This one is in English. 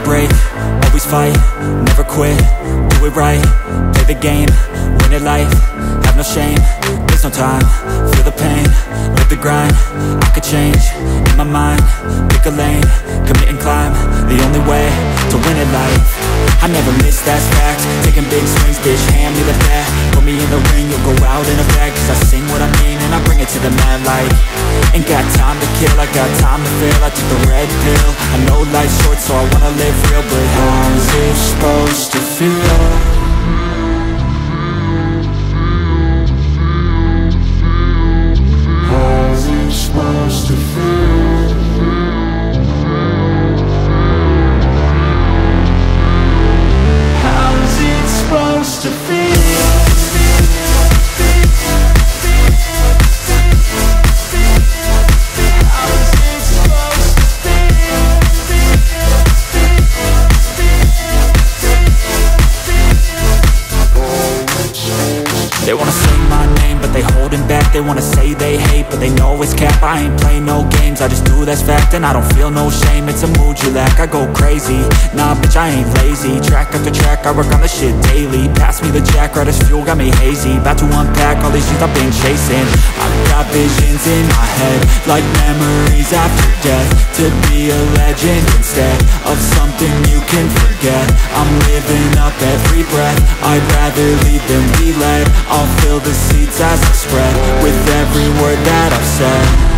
break, always fight, never quit, do it right, play the game, win it life, have no shame, there's no time, feel the pain, live the grind, I could change, in my mind, pick a lane, commit and climb, the only way to win it life. I never miss, that's fact, taking big swings, bitch, hand me the bat, put me in the ring, you'll go out in a bag, cause I sing what I mean and I bring it to the mad light. Ain't got time to kill, I got time to feel, I took the red pill, I know life's short so I wanna live real, but how's it supposed to feel? How's it supposed to feel? How's it supposed to feel? They wanna say my name, but they holding back. They wanna say they hate, but they know it's cap. I ain't play no games, I just do that's fact. And I don't feel no shame, it's a mood you lack. I go crazy, nah bitch I ain't lazy. Track after track, I work on this shit daily. Pass me the jack, right as fuel, got me hazy. About to unpack all these things I've been chasing. I've got visions in my head, like memories after death. To be a legend instead of something you can forget. I'm living up every breath, I'd rather lead than be led. I'll fill the seats as I spread with every word that I've said.